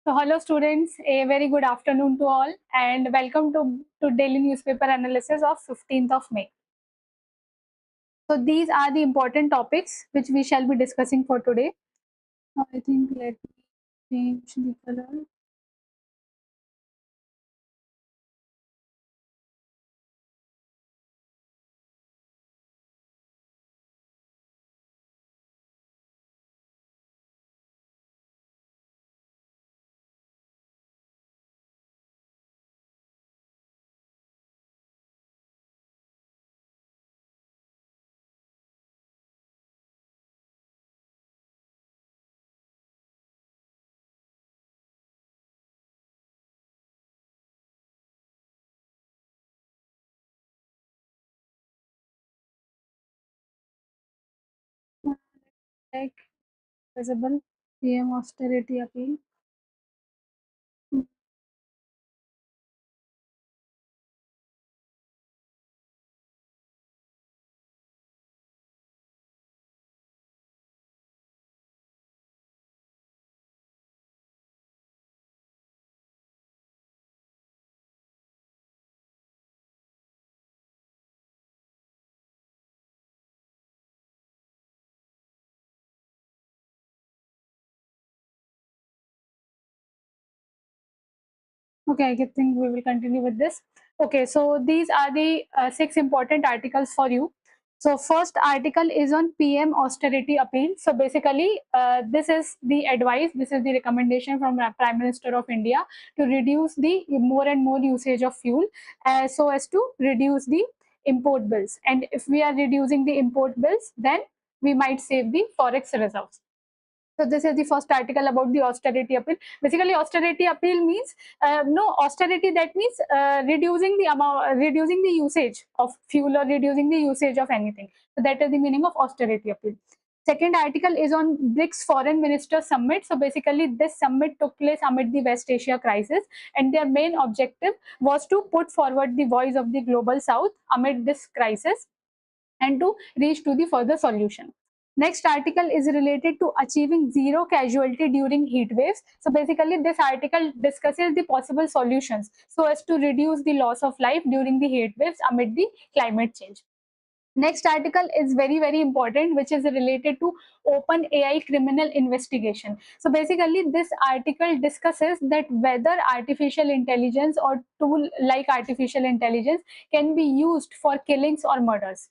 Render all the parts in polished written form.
So hello students, a very good afternoon to all and welcome to daily newspaper analysis of 15th of May. So these are the important topics which we shall be discussing for today. I think let me change the color. Like visible PM austerity appeal. Okay, I think we will continue with this. Okay, so these are the 6 important articles for you. So first article is on PM austerity appeal. So basically, this is the advice, this is the recommendation from Prime Minister of India to reduce the more and more usage of fuel so as to reduce the import bills. And if we are reducing the import bills, then we might save the forex reserves. So this is the first article about the austerity appeal. Basically, austerity appeal means no austerity. That means reducing the amount, reducing the usage of fuel or reducing the usage of anything. So that is the meaning of austerity appeal. Second article is on BRICS Foreign Minister Summit. So basically, this summit took place amid the West Asia crisis, and their main objective was to put forward the voice of the global South amid this crisis and to reach to the further solution. Next article is related to achieving zero casualty during heat waves. So basically this article discusses the possible solutions so as to reduce the loss of life during the heat waves amid the climate change. Next article is very important, which is related to open AI criminal investigation. So basically this article discusses that whether artificial intelligence or tool like artificial intelligence can be used for killings or murders.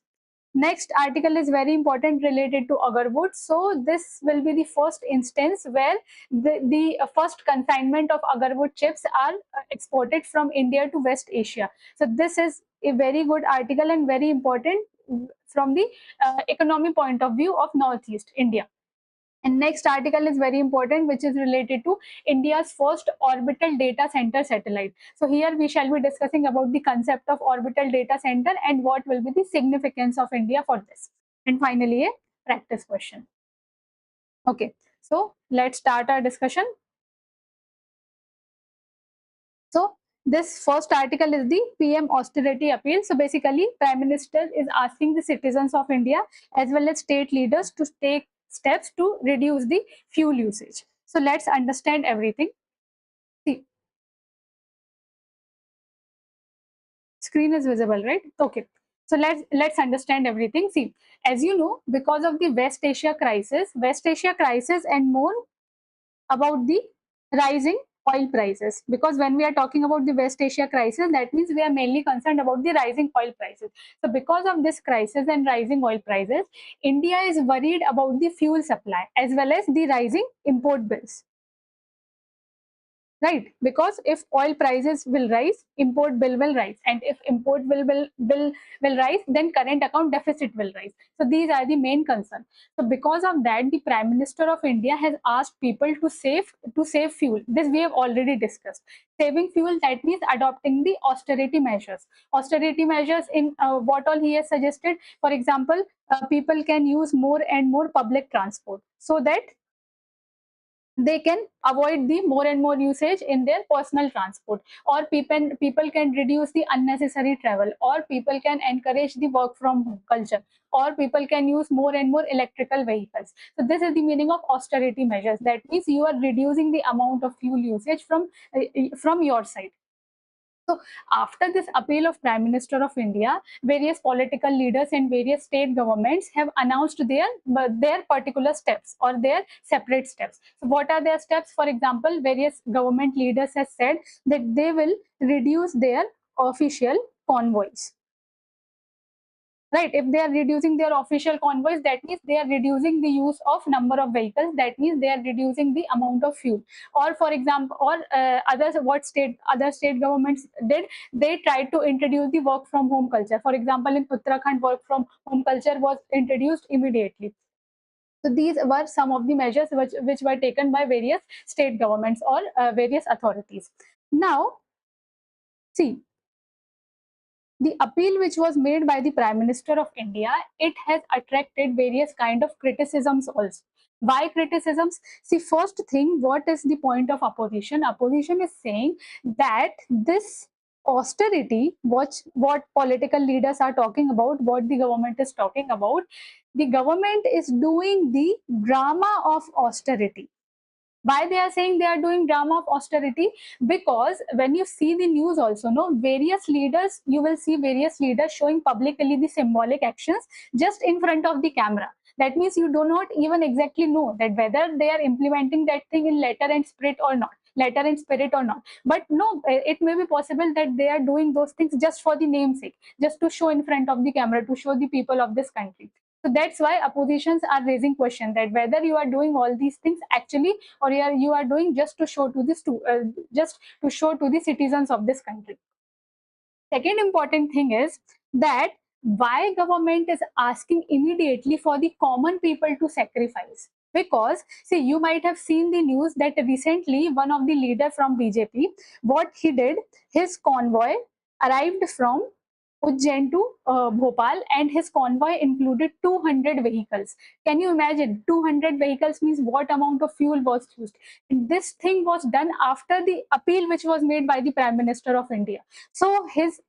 Next article is very important related to agarwood. So this will be the first instance where the first consignment of agarwood chips are exported from India to West Asia. So this is a very good article and very important from the economy point of view of Northeast India. And next article is very important, which is related to India's first orbital data center satellite. So here we shall be discussing about the concept of orbital data center and what will be the significance of India for this. And finally, a practice question. Okay, so let's start our discussion. So this first article is the PM austerity appeal. So basically, Prime Minister is asking the citizens of India as well as state leaders to take steps to reduce the fuel usage. So let's understand everything. See, screen is visible, right? Okay. So let's understand everything. See, as you know, because of the West Asia crisis and more about the rising oil prices, because when we are talking about the West Asia crisis, that means we are mainly concerned about the rising oil prices. So because of this crisis and rising oil prices, India is worried about the fuel supply as well as the rising import bills, right? Because if oil prices will rise, import bill will rise, and if import bill will rise, then current account deficit will rise. So these are the main concerns. So because of that, the Prime Minister of India has asked people to save fuel. This we have already discussed. Saving fuel, that means adopting the austerity measures. Austerity measures in what all he has suggested. For example, people can use more and more public transport so that they can avoid the more and more usage in their personal transport, or people can reduce the unnecessary travel, or people can encourage the work from home culture, or people can use more and more electrical vehicles. So this is the meaning of austerity measures. That means you are reducing the amount of fuel usage from your side. So after this appeal of Prime Minister of India, various political leaders and various state governments have announced their particular steps or their separate steps. So what are their steps? For example, various government leaders have said that they will reduce their official convoys. Right, if they are reducing their official convoys, that means they are reducing the use of number of vehicles, that means they are reducing the amount of fuel. Or for example, or other state governments did, they tried to introduce the work from home culture. For example, in Uttarakhand, work from home culture was introduced immediately. So these were some of the measures which were taken by various state governments or various authorities. Now see, the appeal which was made by the Prime Minister of India, it has attracted various kind of criticisms also. Why criticisms? See, first thing, what is the point of opposition? Opposition is saying that this austerity, what political leaders are talking about, what the government is talking about, the government is doing the drama of austerity. Why they are saying they are doing drama of austerity? Because when you see the news also, no, various leaders, you will see various leaders showing publicly the symbolic actions just in front of the camera. That means you do not even exactly know that whether they are implementing that thing in letter and spirit or not, but no, it may be possible that they are doing those things just for the namesake, just to show in front of the camera, to show the people of this country. So that's why oppositions are raising question that whether you are doing all these things actually, or you are doing just to show to the citizens of this country. Second important thing is that why government is asking immediately for the common people to sacrifice. Because see, you might have seen the news that recently one of the leader from BJP, what he did, his convoy arrived from Ujjain to Bhopal, and his convoy included 200 vehicles. Can you imagine? 200 vehicles means what amount of fuel was used. And this thing was done after the appeal which was made by the Prime Minister of India. So his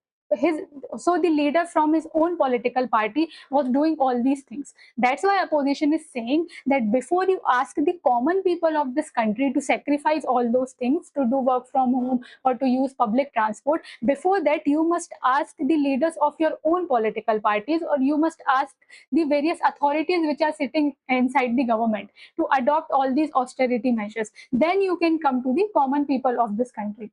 so the leader from his own political party was doing all these things. That's why opposition is saying that before you ask the common people of this country to sacrifice all those things, to do work from home or to use public transport, before that you must ask the leaders of your own political parties, or you must ask the various authorities which are sitting inside the government to adopt all these austerity measures. Then you can come to the common people of this country.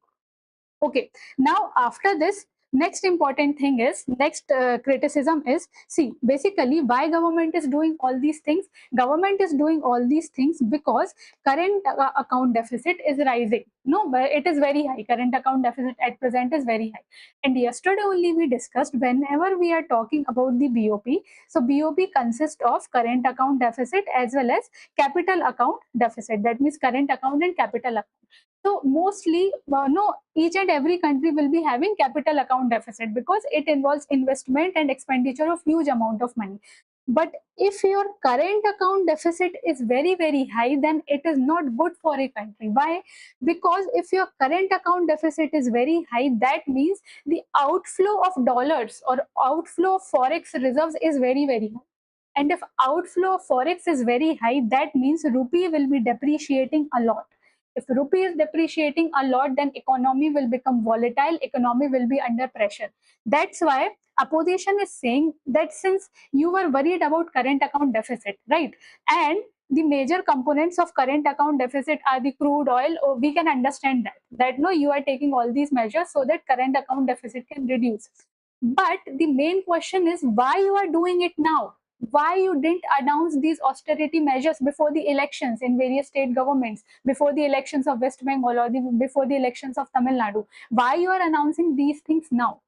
Okay, now after this, next important thing is, next criticism is, see, basically why government is doing all these things. Government is doing all these things because current account deficit is rising. No, but it is very high. Current account deficit at present is very high. And yesterday only we discussed, whenever we are talking about the BOP, so BOP consists of current account deficit as well as capital account deficit. That means current account and capital account. So mostly, no, each and every country will be having capital account deficit because it involves investment and expenditure of huge amount of money. But if your current account deficit is very high, then it is not good for a country. Why? Because if your current account deficit is very high, that means the outflow of dollars or outflow of forex reserves is very high. And if outflow of forex is very high, that means rupee will be depreciating a lot. If rupee is depreciating a lot, then economy will become volatile, economy will be under pressure. That's why opposition is saying that since you were worried about current account deficit, right? And the major components of current account deficit are the crude oil. Oh, we can understand that no, you are taking all these measures so that current account deficit can reduce. But the main question is why you are doing it now? Why you didn't announce these austerity measures before the elections in various state governments, before the elections of West Bengal, or before the elections of Tamil Nadu? Why you are announcing these things now?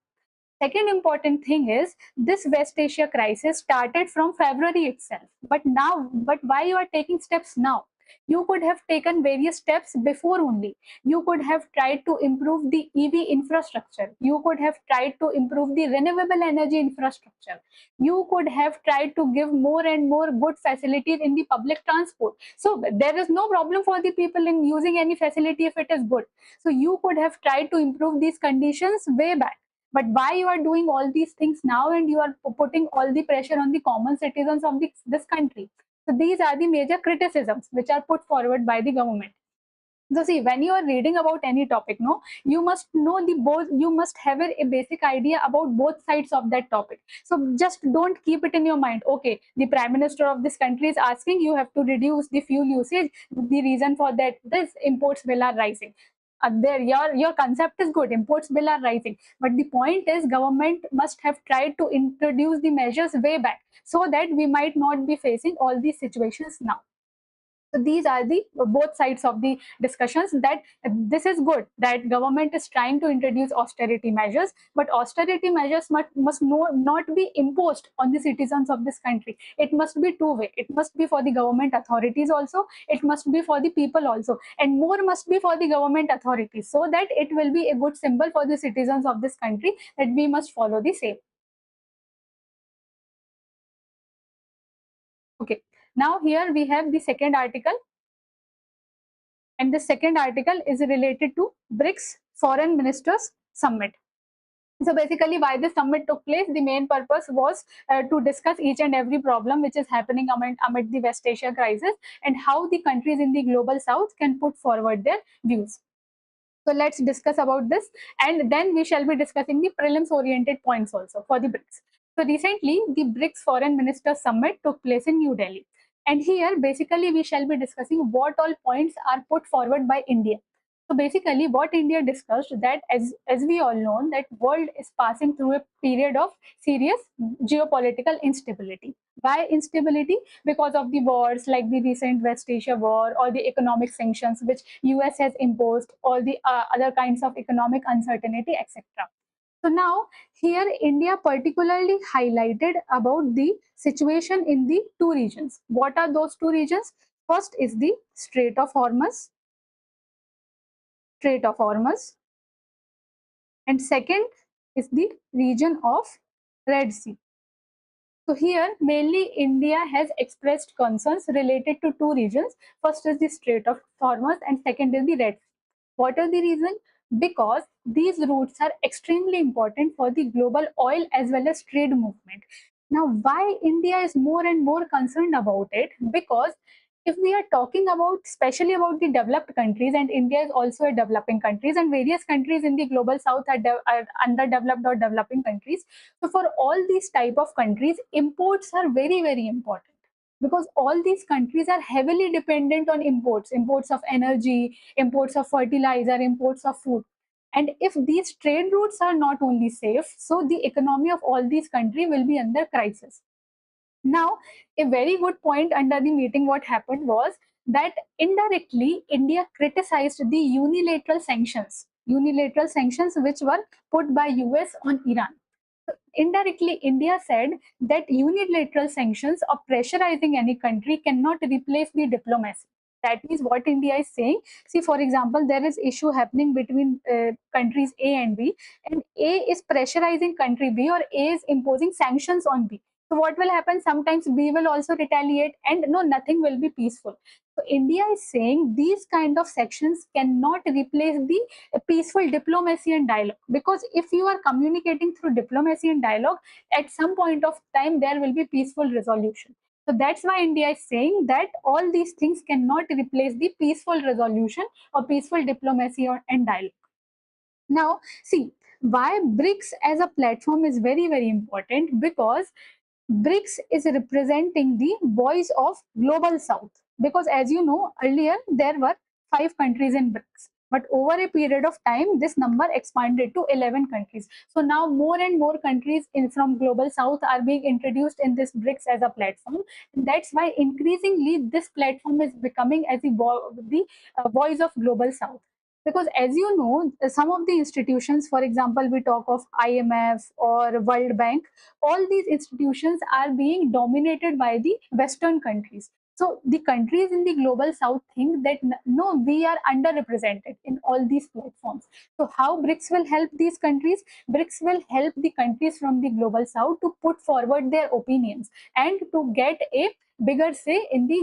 Second important thing is, this West Asia crisis started from February itself. But why you are taking steps now? You could have taken various steps before only. You could have tried to improve the EV infrastructure. You could have tried to improve the renewable energy infrastructure. You could have tried to give more and more good facilities in the public transport. So there is no problem for the people in using any facility if it is good. So you could have tried to improve these conditions way back. But why you are doing all these things now and you are putting all the pressure on the common citizens of this country? So these are the major criticisms which are put forward by the government. So see, when you are reading about any topic, no, you must know the both, you must have a basic idea about both sides of that topic. So just don't keep it in your mind. Okay, the prime minister of this country is asking you have to reduce the fuel usage. The reason for that, this imports bill are rising. There, your concept is good. Imports bill are rising, but the point is, government must have tried to introduce the measures way back so that we might not be facing all these situations now. So these are the both sides of the discussions, that this is good that government is trying to introduce austerity measures, but austerity measures must not be imposed on the citizens of this country. It must be two-way. It must be for the government authorities also. It must be for the people also, and more must be for the government authorities, so that it will be a good symbol for the citizens of this country that we must follow the same. Okay. Now here we have the second article, and the second article is related to BRICS Foreign Ministers Summit. So basically, why this summit took place, the main purpose was to discuss each and every problem which is happening amid the West Asia crisis, and how the countries in the global south can put forward their views. So let's discuss about this, and then we shall be discussing the prelims oriented points also for the BRICS. So recently, the BRICS Foreign Ministers Summit took place in New Delhi. And here, basically, we shall be discussing what all points are put forward by India. So basically, what India discussed, that as we all know, that world is passing through a period of serious geopolitical instability. Why instability? Because of the wars like the recent West Asia war, or the economic sanctions which US has imposed, or the other kinds of economic uncertainty, etc. So now here India particularly highlighted about the situation in the two regions. What are those two regions? First is the Strait of Hormuz, and second is the region of Red Sea. So here, mainly India has expressed concerns related to two regions. First is the Strait of Hormuz, and second is the Red Sea. What are the reasons? Because these routes are extremely important for the global oil as well as trade movement. Now, why India is more and more concerned about it? Because if we are talking about, especially about the developed countries, and India is also a developing countries, and various countries in the global south are underdeveloped or developing countries. So for all these type of countries, imports are very, very important, because all these countries are heavily dependent on imports of energy, imports of fertilizer, imports of food. And if these trade routes are not only safe, so the economy of all these countries will be under crisis. Now, a very good point under the meeting, what happened was that indirectly India criticized the unilateral sanctions which were put by US on Iran. Indirectly, India said that unilateral sanctions or pressurizing any country cannot replace the diplomacy. That is what India is saying. See, for example, there is issue happening between countries A and B, and A is pressurizing country B, or A is imposing sanctions on B. So what will happen? Sometimes B will also retaliate, and no, nothing will be peaceful. So India is saying these kind of sections cannot replace the peaceful diplomacy and dialogue, because if you are communicating through diplomacy and dialogue, at some point of time there will be peaceful resolution. So that's why India is saying that all these things cannot replace the peaceful resolution or peaceful diplomacy and dialogue. Now, see, why BRICS as a platform is very, very important, because BRICS is representing the voice of global south. Because as you know, earlier there were 5 countries in BRICS, but over a period of time this number expanded to 11 countries. So now more and more countries from global south are being introduced in this BRICS as a platform. And that's why increasingly this platform is becoming as the voice of global south. Because as you know, some of the institutions, for example, we talk of IMF or World Bank, all these institutions are being dominated by the Western countries. So the countries in the global south think that no, we are underrepresented in all these platforms. So how BRICS will help these countries? BRICS will help the countries from the global south to put forward their opinions and to get a bigger say in the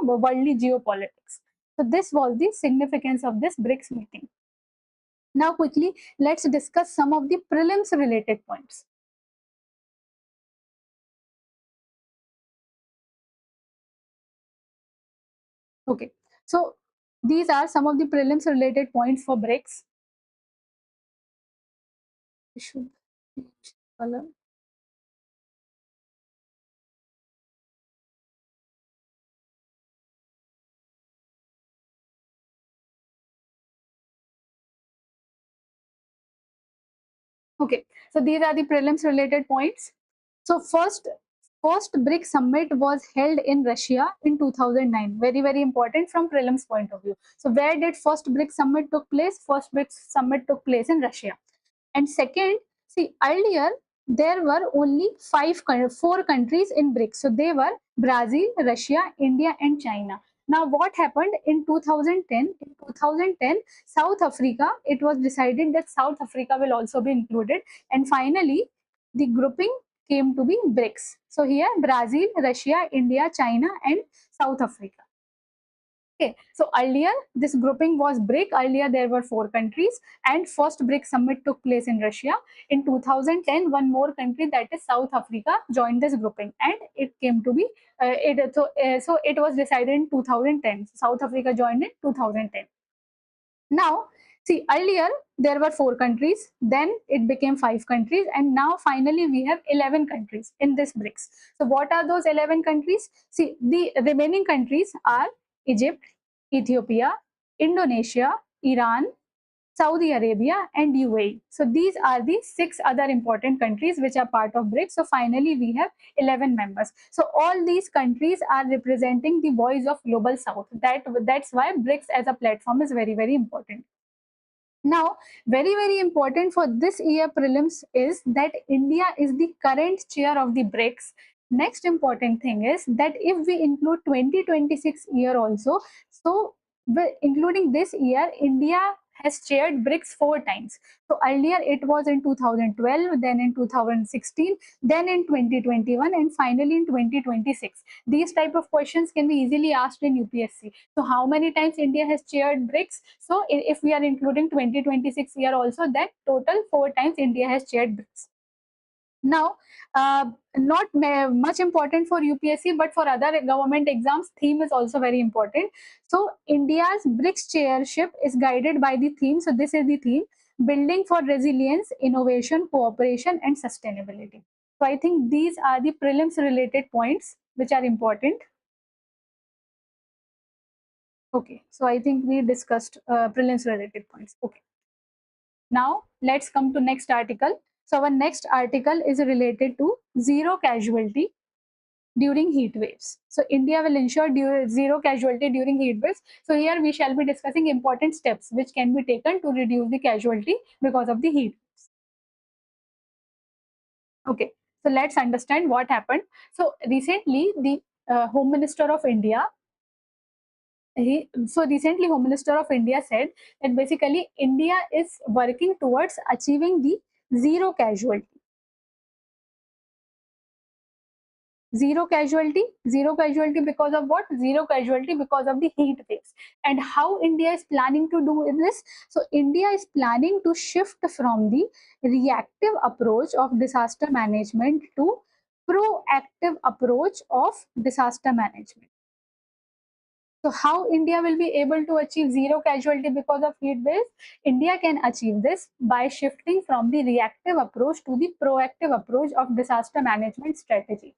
worldly geopolitics. So this was the significance of this BRICS meeting. Now quickly, let's discuss some of the prelims related points. Okay, so these are some of the prelims related points for BRICS. Should change color. Okay, so these are the prelims related points. So first BRICS summit was held in Russia in 2009. Very important from prelims point of view. So where did first BRICS summit took place? First BRICS summit took place in Russia. And second, see, earlier there were only four countries in BRICS. So they were Brazil, Russia, India, and China. Now, what happened in 2010? In 2010, South Africa, it was decided that South Africa will also be included. And finally, the grouping came to be BRICS. So here, Brazil, Russia, India, China, and South Africa. Okay, so earlier this grouping was BRIC. Earlier there were four countries, and first BRIC summit took place in Russia. In 2010, one more country, that is South Africa, joined this grouping, and it came to be so it was decided in 2010. South Africa joined in 2010. Now, see, earlier there were four countries, then it became five countries, and now finally we have 11 countries in this BRICS. So, what are those 11 countries? See, the remaining countries are Egypt, Ethiopia, Indonesia, Iran, Saudi Arabia, and UAE. So, these are the six other important countries which are part of BRICS. So, finally, we have 11 members. So, all these countries are representing the voice of Global South. That's why BRICS as a platform is very important. Now, very important for this year prelims is that India is the current chair of the BRICS. Next important thing is that if we include 2026 year also, so including this year, India has chaired BRICS four times. So earlier it was in 2012, then in 2016, then in 2021, and finally in 2026. These type of questions can be easily asked in UPSC. So how many times India has chaired BRICS? So if we are including 2026 year also, that total four times India has chaired BRICS. Now, not much important for UPSC, but for other government exams, theme is also very important. So India's BRICS chairship is guided by the theme. So this is the theme: building for resilience, innovation, cooperation, and sustainability. So I think these are the prelims related points which are important. Okay, so I think we discussed prelims related points. Okay. Now let's come to next article. So our next article is related to zero casualty during heat waves. So India will ensure zero casualty during heat waves. So here we shall be discussing important steps which can be taken to reduce the casualty because of the heat waves. Okay, so let's understand what happened. So recently the Home Minister of India, recently Home Minister of India said that basically India is working towards achieving the zero casualty. Zero casualty because of what? Zero casualty because of the heat waves. And how India is planning to do this? So India is planning to shift from the reactive approach of disaster management to proactive approach of disaster management. So how India will be able to achieve zero casualty because of heat waves? India can achieve this by shifting from the reactive approach to the proactive approach of disaster management strategy.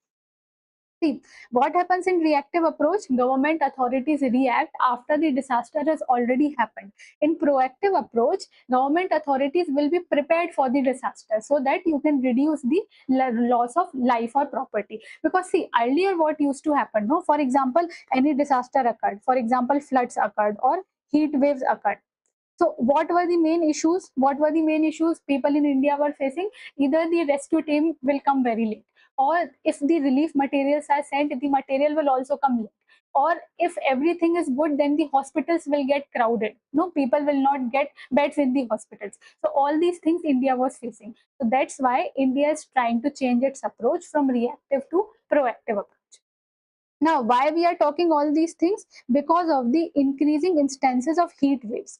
See, what happens in reactive approach? Government authorities react after the disaster has already happened. In proactive approach, government authorities will be prepared for the disaster so that you can reduce the loss of life or property. Because see, earlier what used to happen, no? For example, any disaster occurred, for example, floods occurred or heat waves occurred. So what were the main issues? What were the main issues people in India were facing? Either the rescue team will come very late, or if the relief materials are sent, the material will also come late. or if everything is good, then the hospitals will get crowded. No, people will not get beds in the hospitals. So all these things India was facing. So that's why India is trying to change its approach from reactive to proactive approach. Now, why we are talking all these things? Because of the increasing instances of heat waves.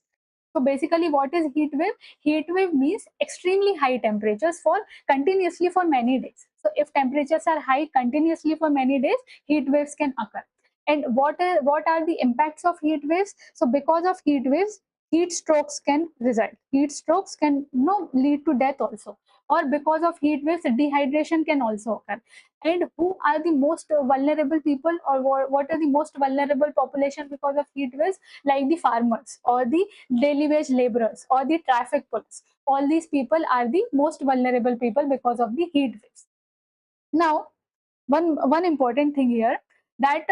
So basically, what is heat wave? Heat wave means extremely high temperatures for continuously for many days. So if temperatures are high continuously for many days, heat waves can occur. And what are the impacts of heat waves? So because of heat waves, heat strokes can result. Heat strokes can lead to death also. Or because of heat waves, dehydration can also occur. And who are the most vulnerable people, or what are the most vulnerable population because of heat waves? Like the farmers or the daily wage laborers or the traffic police. All these people are the most vulnerable people because of the heat waves. Now, one important thing here, that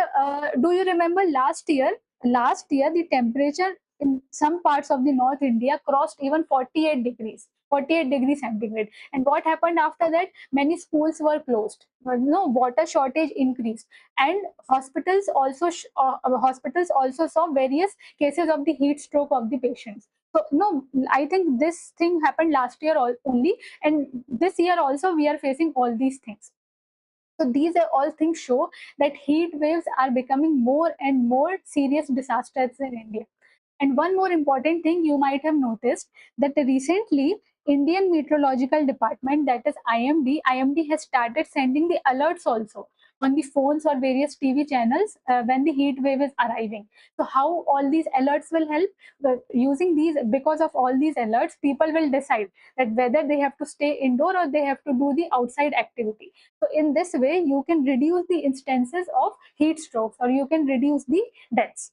do you remember last year? Last year, the temperature in some parts of the North India crossed even 48 degrees. 48 degrees centigrade. And what happened after that? Many schools were closed. No, water shortage increased, and hospitals also saw various cases of the heat stroke of the patients. So no, I think this thing happened last year only, and this year also we are facing all these things. So these are all things show that heat waves are becoming more and more serious disasters in India. And one more important thing you might have noticed, that recently Indian Meteorological Department, that is IMD has started sending the alerts also on the phones or various TV channels when the heat wave is arriving. So how all these alerts will help? Using these, because of all these alerts, people will decide that whether they have to stay indoor or they have to do the outside activity. So in this way, you can reduce the instances of heat strokes, or you can reduce the deaths.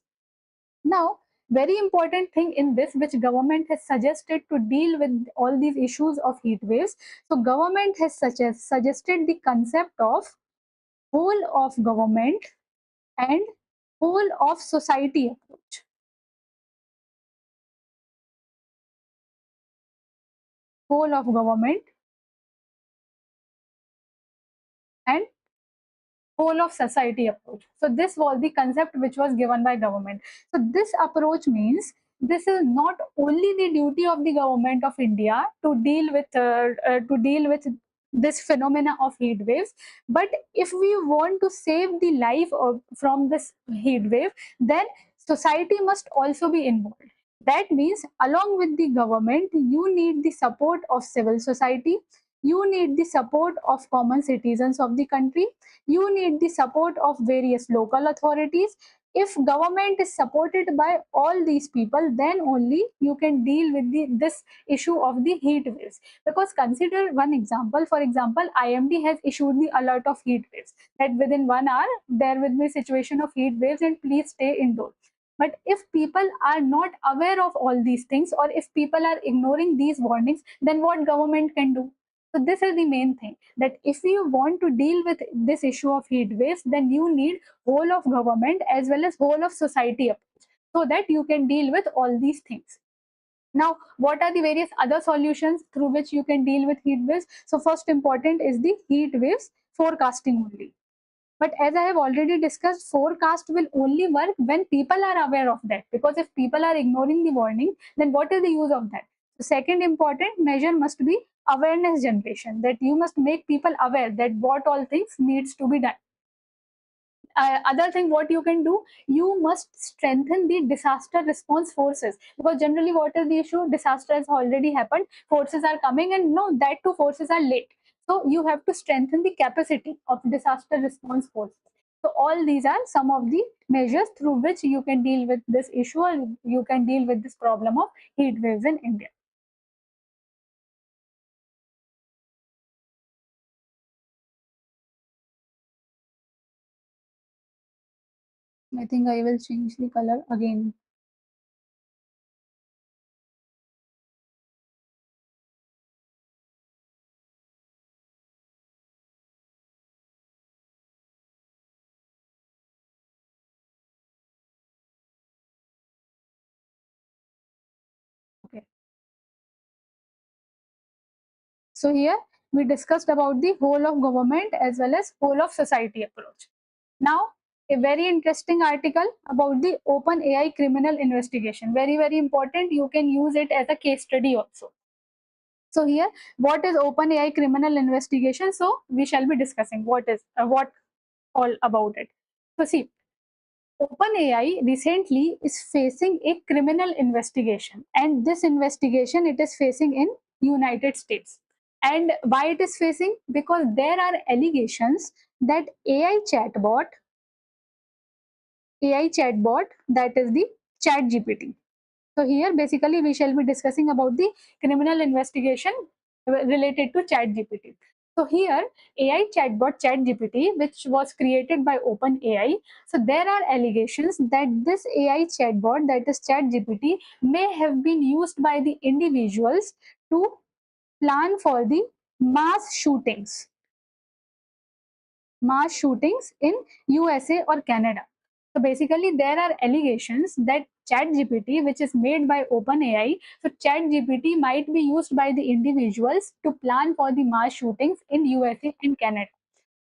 Now, very important thing in this, which government has suggested to deal with all these issues of heat waves. So government has suggested the concept of whole of government and whole of society approach. Whole of government and whole of society approach. So this was the concept which was given by government. So this approach means this is not only the duty of the government of India to deal with this phenomena of heat waves, but if we want to save the life from this heat wave, then society must also be involved. That means along with the government, you need the support of civil society, you need the support of common citizens of the country, you need the support of various local authorities. If government is supported by all these people, then only you can deal with this issue of the heat waves. Because consider one example. For example, IMD has issued the alert of heat waves, that within 1 hour there will be a situation of heat waves and please stay indoors. But if people are not aware of all these things, or if people are ignoring these warnings, then what government can do? So this is the main thing, that if you want to deal with this issue of heat waves, then you need whole of government as well as whole of society approach, so that you can deal with all these things. Now, what are the various other solutions through which you can deal with heat waves? So first important is the heat waves forecasting only. But as I have already discussed, forecast will only work when people are aware of that. Because if people are ignoring the warning, then what is the use of that? The second important measure must be awareness generation, that you must make people aware that what all things needs to be done. Other thing what you can do, you must strengthen the disaster response forces, because generally what is the issue? Disaster has already happened, forces are coming, and no, that too forces are late. So you have to strengthen the capacity of disaster response forces. So all these are some of the measures through which you can deal with this issue, or you can deal with this problem of heat waves in India. I think I will change the color again. Okay. So here we discussed about the whole of government as well as whole of society approach. Now, a very interesting article about the OpenAI criminal investigation. Very, very important. You can use it as a case study also. So here, what is OpenAI criminal investigation? So we shall be discussing what all about it. So see, OpenAI recently is facing a criminal investigation, and this investigation it is facing in United States. And why it is facing? Because there are allegations that AI chatbot, that is the chat GPT. So here basically we shall be discussing about the criminal investigation related to chat GPT. So here AI chatbot chat GPT, which was created by OpenAI. So there are allegations that this AI chatbot, that is chat GPT, may have been used by the individuals to plan for the mass shootings in USA or Canada. So basically, there are allegations that ChatGPT, which is made by OpenAI, so ChatGPT might be used by the individuals to plan for the mass shootings in USA and Canada.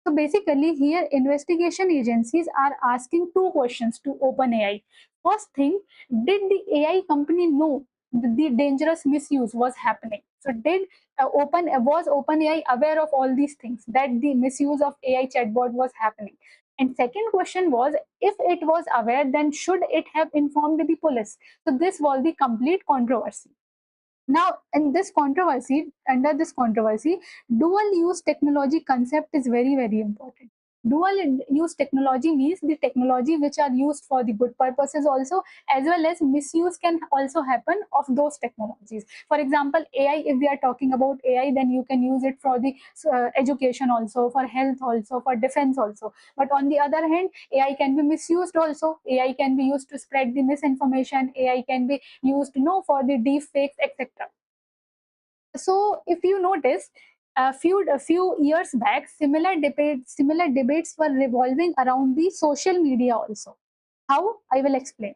So basically, here investigation agencies are asking two questions to OpenAI. First thing, did the AI company know the dangerous misuse was happening? So did was OpenAI aware of all these things, that the misuse of AI chatbot was happening? And second question was, if it was aware, then should it have informed the police? So this was the complete controversy. Now, under this controversy, dual use technology concept is very, very important. Dual use technology means the technology which are used for the good purposes also, as well as misuse can also happen of those technologies. For example, AI, if we are talking about AI, then you can use it for the education also, for health also, for defense also. But on the other hand, AI can be misused also. AI can be used to spread the misinformation. AI can be used, for the deep fakes, etc. So if you notice, a few years back, similar debates were revolving around the social media also. How? I will explain.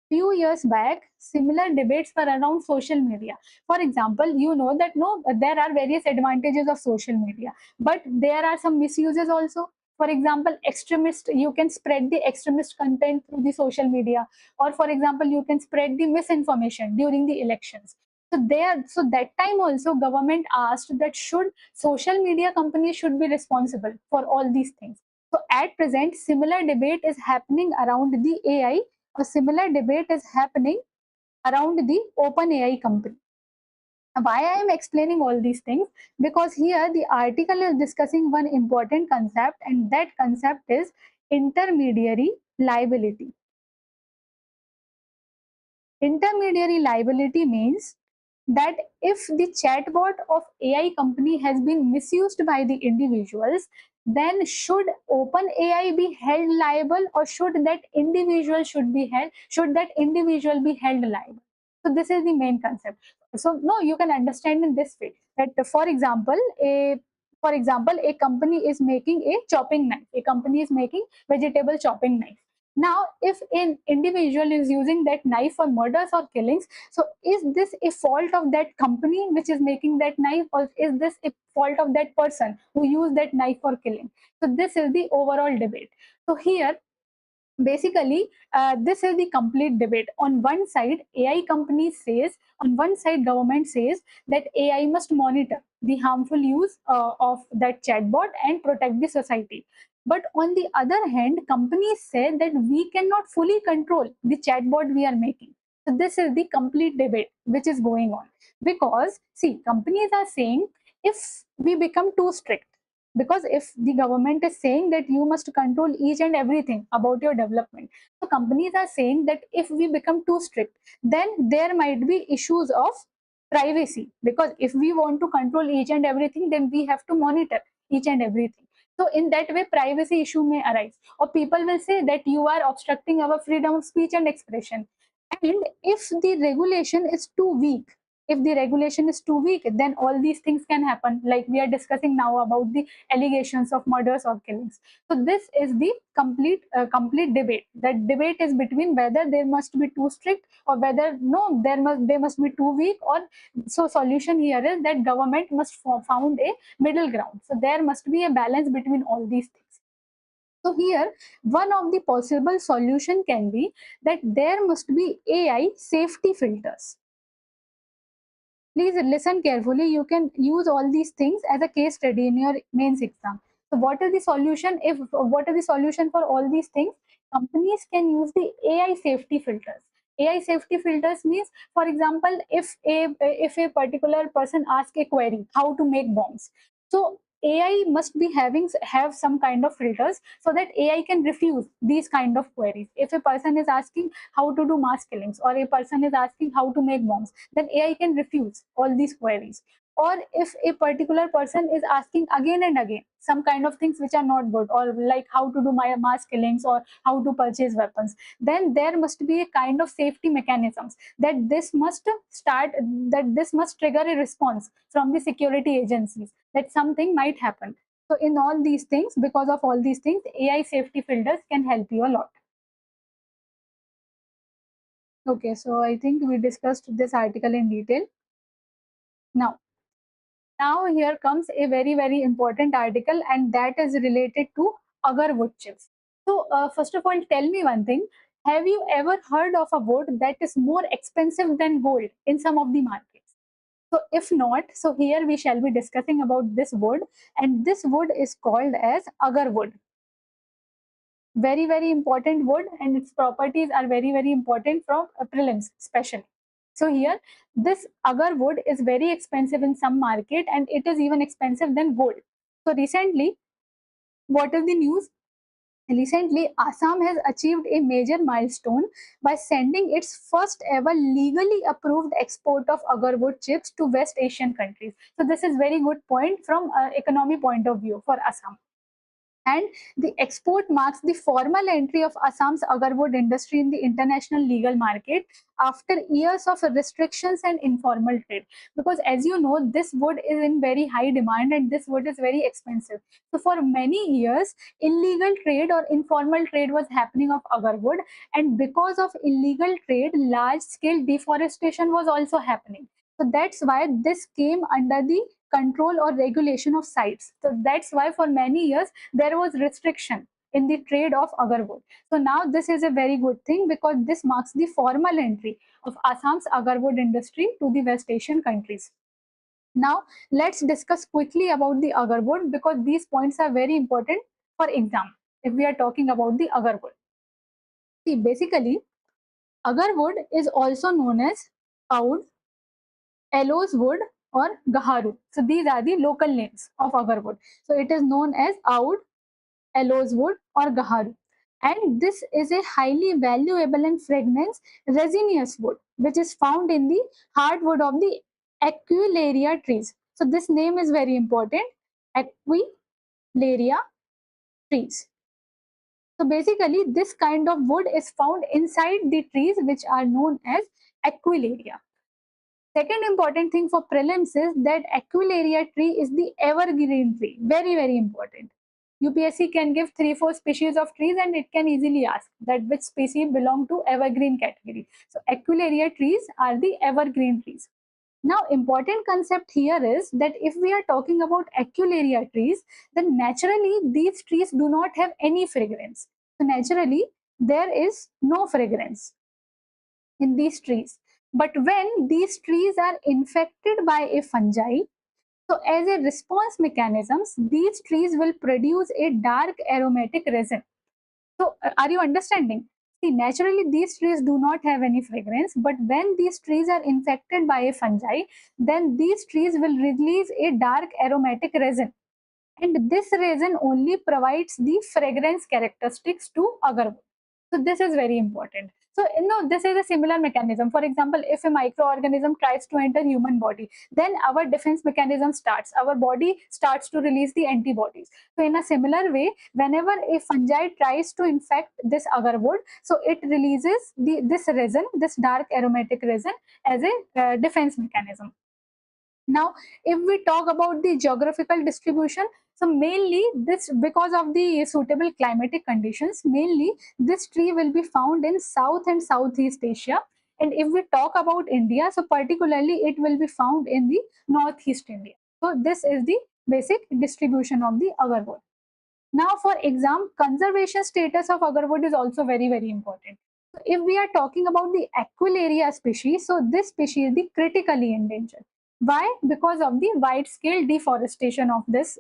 Few years back, similar debates were around social media. For example, you know that no, there are various advantages of social media, but there are some misuses also. For example, you can spread the extremist content through the social media, or for example, you can spread the misinformation during the elections. So that time also, government asked that should social media companies should be responsible for all these things. So at present, similar debate is happening around the AI. A similar debate is happening around the OpenAI company. Why I am explaining all these things? Because here the article is discussing one important concept, and that concept is intermediary liability. Intermediary liability means that if the chatbot of AI company has been misused by the individuals, then should OpenAI be held liable, or should that individual be held liable? So this is the main concept. So no, you can understand in this way that for example, a company is making a chopping knife. A company is making vegetable chopping knife. Now, if an individual is using that knife for murders or killings, so is this a fault of that company which is making that knife, or is this a fault of that person who used that knife for killing? So this is the overall debate. So here, basically, this is the complete debate. On one side, government says that AI must monitor the harmful use of that chatbot and protect the society. But on the other hand, companies say that we cannot fully control the chatbot we are making. So this is the complete debate which is going on. Because see, companies are saying, if we become too strict, because if the government is saying that you must control each and everything about your development, so companies are saying that if we become too strict, then there might be issues of privacy. Because if we want to control each and everything, then we have to monitor each and everything. So in that way, privacy issue may arise, or people will say that you are obstructing our freedom of speech and expression. And if the regulation is too weak, then all these things can happen, like we are discussing now about the allegations of murders or killings. So this is the complete debate. That debate is between whether there must be too strict, or whether no, they must be too weak. Or so solution here is that government must found a middle ground. So there must be a balance between all these things. So here, one of the possible solution can be that there must be AI safety filters. Please listen carefully. You can use all these things as a case study in your mains exam. So what is the solution? What is the solution for all these things? Companies can use the AI safety filters. AI safety filters means, for example, if a particular person asks a query how to make bombs, so AI must be have some kind of filters so that AI can refuse these kind of queries. If a person is asking how to do mass killings, or a person is asking how to make bombs, then AI can refuse all these queries. Or if a particular person is asking again and again some kind of things which are not good, or like how to do my mass killings or how to purchase weapons, then there must be a kind of safety mechanisms that this must trigger a response from the security agencies that something might happen. So in all these things, because of all these things, AI safety filters can help you a lot. Okay, so I think we discussed this article in detail. Now, now here comes a very important article, and that is related to agar wood chips. So first of all, tell me one thing. Have you ever heard of a wood that is more expensive than gold in some of the markets? So if not, so here we shall be discussing about this wood, and this wood is called as agar wood. Very important wood, and its properties are very important from prelims especially. So here, this agar wood is very expensive in some market, and it is even expensive than gold. So recently, what is the news? Recently, Assam has achieved a major milestone by sending its first ever legally approved export of agar wood chips to West Asian countries. So this is very good point from economy point of view for Assam. And the export marks the formal entry of Assam's agarwood industry in the international legal market after years of restrictions and informal trade. Because as you know, this wood is in very high demand and this wood is very expensive. So for many years, illegal trade or informal trade was happening of agarwood, and because of illegal trade, large scale deforestation was also happening. So that's why this came under the control or regulation of sites. So that's why for many years there was restriction in the trade of agarwood. So now this is a very good thing because this marks the formal entry of Assam's agarwood industry to the West Asian countries. Now let's discuss quickly about the agarwood because these points are very important for exam if we are talking about the agarwood. See, basically agarwood is also known as oud, aloes wood, or gaharu. So these are the local names of agarwood. So it is known as oud, aloes wood, or gaharu. And this is a highly valuable and fragrance resinous wood, which is found in the hardwood of the Aquilaria trees. So this name is very important, Aquilaria trees. So basically, this kind of wood is found inside the trees, which are known as Aquilaria. Second important thing for prelims is that Aquilaria tree is the evergreen tree. Very important. UPSC can give 3-4 species of trees and it can easily ask that which species belong to evergreen category. So Aquilaria trees are the evergreen trees. Now important concept here is that if we are talking about Aquilaria trees, then naturally these trees do not have any fragrance. So naturally there is no fragrance in these trees. But when these trees are infected by a fungi, so as a response mechanisms, these trees will produce a dark aromatic resin. So are you understanding? See, naturally these trees do not have any fragrance, but when these trees are infected by a fungi, then these trees will release a dark aromatic resin. And this resin only provides the fragrance characteristics to agarwood. So this is very important. So this is a similar mechanism. For example, if a microorganism tries to enter human body, then our defense mechanism starts. Our body starts to release the antibodies. So in a similar way, whenever a fungi tries to infect this agarwood, so it releases this resin, this dark aromatic resin, as a defense mechanism. Now, if we talk about the geographical distribution, so mainly this, because of the suitable climatic conditions, mainly this tree will be found in South and Southeast Asia. And if we talk about India, so particularly it will be found in the Northeast India. So this is the basic distribution of the agarwood. Now for exam, conservation status of agarwood is also very, very important. So if we are talking about the Aquilaria species, so this species is the critically endangered. Why? Because of the wide scale deforestation of this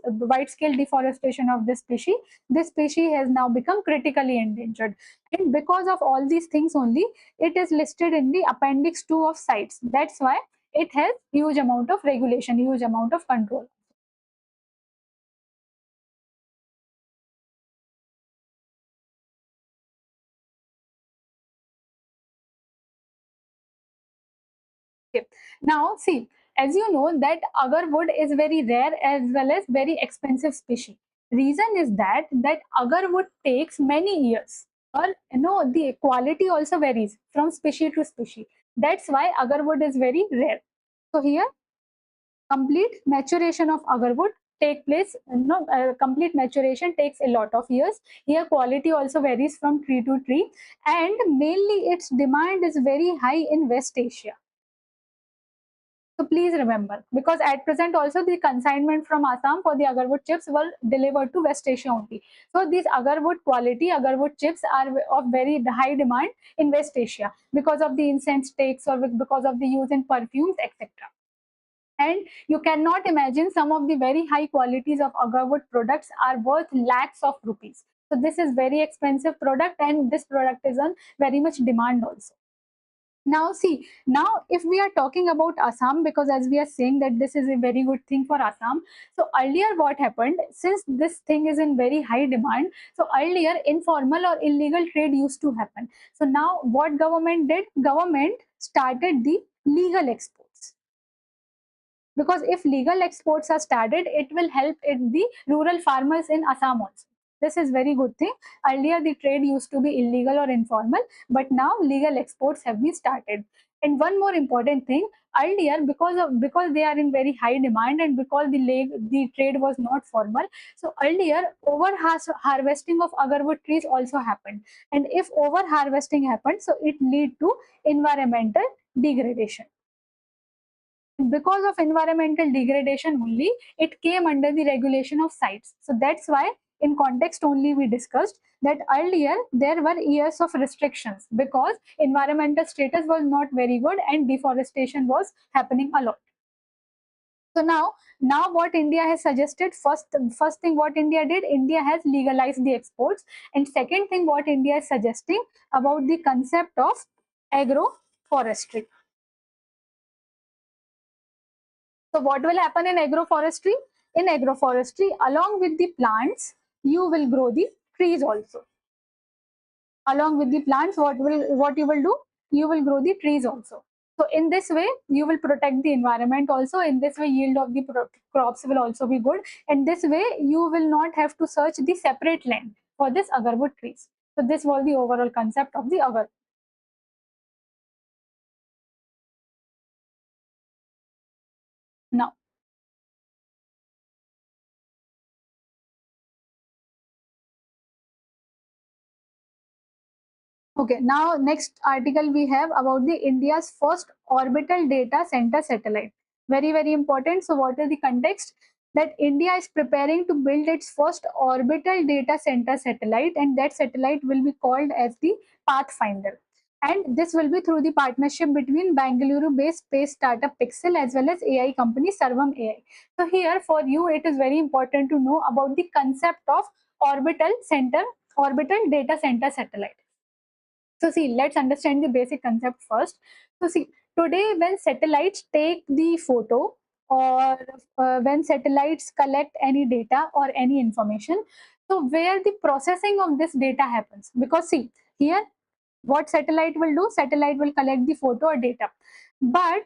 species. This species has now become critically endangered. And because of all these things only, it is listed in the appendix 2 of CITES. That's why it has huge amount of regulation, huge amount of control. Okay. Now, see, as you know that agarwood is very rare as well as very expensive species. Reason is that agarwood takes many years, or the quality also varies from species to species. That's why agarwood is very rare. So here, complete maturation of agarwood take place. Complete maturation takes a lot of years. Here, quality also varies from tree to tree, and mainly its demand is very high in West Asia. So please remember, because at present also the consignment from Assam for the agarwood chips were delivered to West Asia only. So these agarwood chips are of very high demand in West Asia because of the incense sticks or because of the use in perfumes, etc. And you cannot imagine, some of the very high qualities of agarwood products are worth lakhs of rupees. So this is very expensive product, and this product is on very much demand also. Now see, now if we are talking about Assam, because as we are saying that this is a very good thing for Assam. So earlier what happened, since this thing is in very high demand, so earlier informal or illegal trade used to happen. So now what government did? Government started the legal exports. Because if legal exports are started, it will help the rural farmers in Assam also. This is very good thing. Earlier the trade used to be illegal or informal, but now legal exports have been started. And one more important thing, earlier because they are in very high demand and because the trade was not formal, so earlier over harvesting of agarwood trees also happened. And if over harvesting happened, so it lead to environmental degradation. Because of environmental degradation only, it came under the regulation of CITES. So that's why in context only we discussed that earlier there were years of restrictions because environmental status was not very good and deforestation was happening a lot. So now what India has suggested, first thing what India did, India has legalized the exports. And second thing what India is suggesting about the concept of agroforestry. So what will happen in agroforestry? In agroforestry, along with the plants, you will grow the trees also. Along with the plants, what you will do? You will grow the trees also. So in this way, you will protect the environment also. In this way, yield of the crops will also be good. And this way, you will not have to search the separate land for this agarwood trees. So this was the overall concept of the agar. Now, okay, now next article we have about the India's first orbital data center satellite. Very, very important. So what is the context? That India is preparing to build its first orbital data center satellite, and that satellite will be called as the Pathfinder. And this will be through the partnership between Bangalore-based space startup Pixel as well as AI company Sarvam AI. So here for you, it is very important to know about the concept of orbital data center satellite. So see, let's understand the basic concept first. So see, today when satellites take the photo or when satellites collect any data or any information, so where the processing of this data happens? Because see, here what satellite will do? Satellite will collect the photo or data. But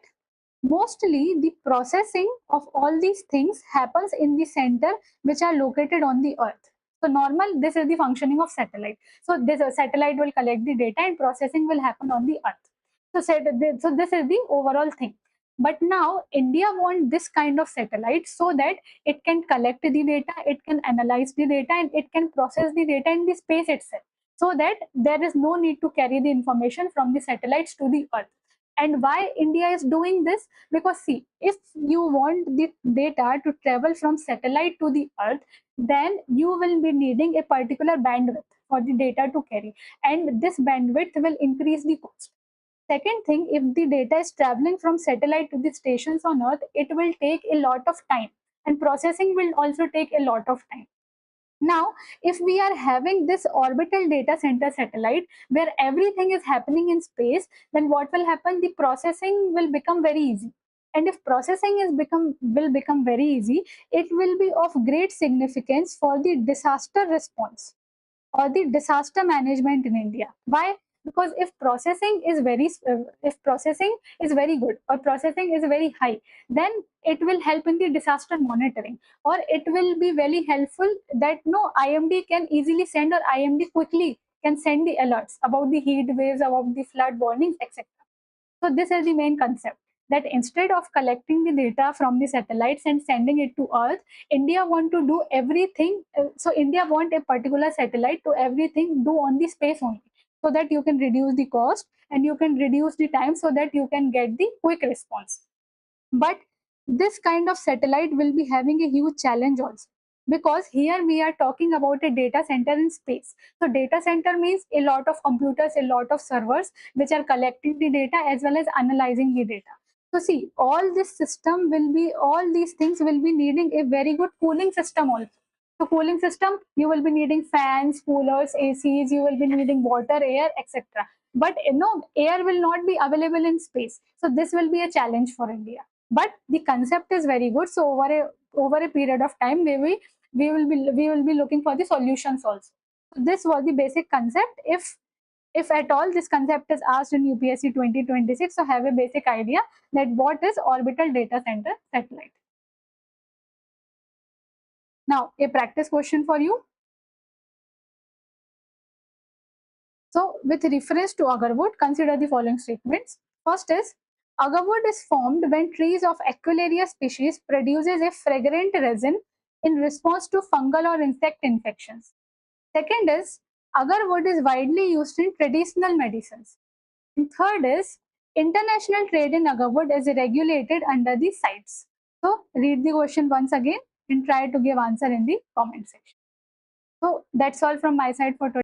mostly the processing of all these things happens in the center which are located on the earth. So normal, this is the functioning of satellite. So this satellite will collect the data and processing will happen on the earth. So this is the overall thing. But now India wants this kind of satellite so that it can collect the data, it can analyze the data, and it can process the data in the space itself, so that there is no need to carry the information from the satellites to the earth. And why India is doing this? Because see, if you want the data to travel from satellite to the earth, then you will be needing a particular bandwidth for the data to carry, and this bandwidth will increase the cost. Second thing, if the data is traveling from satellite to the stations on earth, it will take a lot of time, and processing will also take a lot of time. Now, if we are having this orbital data center satellite where everything is happening in space, then what will happen? The processing will become very easy. And if processing will become very easy, it will be of great significance for the disaster response or the disaster management in India. Why? Because if processing is very good or processing is very high, then it will help in the disaster monitoring, or it will be very helpful that no IMD can easily send, or IMD quickly can send the alerts about the heat waves, about the flood warnings, etc. So this is the main concept, that instead of collecting the data from the satellites and sending it to Earth, India want to do everything. So India want a particular satellite to everything do on the space only, so that you can reduce the cost and you can reduce the time, so that you can get the quick response. But this kind of satellite will be having a huge challenge also, because here we are talking about a data center in space. So data center means a lot of computers, a lot of servers which are collecting the data as well as analyzing the data. So see, all these things will be needing a very good cooling system also. So cooling system, you will be needing fans, coolers, ACs, you will be needing water, air, etc. But air will not be available in space. So this will be a challenge for India. But the concept is very good. So over a period of time, we will be looking for the solutions also. So this was the basic concept. If at all this concept is asked in UPSC 2026, so have a basic idea that what is orbital data center satellite. Now a practice question for you. So with reference to agarwood, consider the following statements. First is, agarwood is formed when trees of Equilaria species produces a fragrant resin in response to fungal or insect infections. Second is, agarwood is widely used in traditional medicines. And third is, international trade in agarwood is regulated under the CITES. So read the question once again and try to give answer in the comment section. So that's all from my side for today.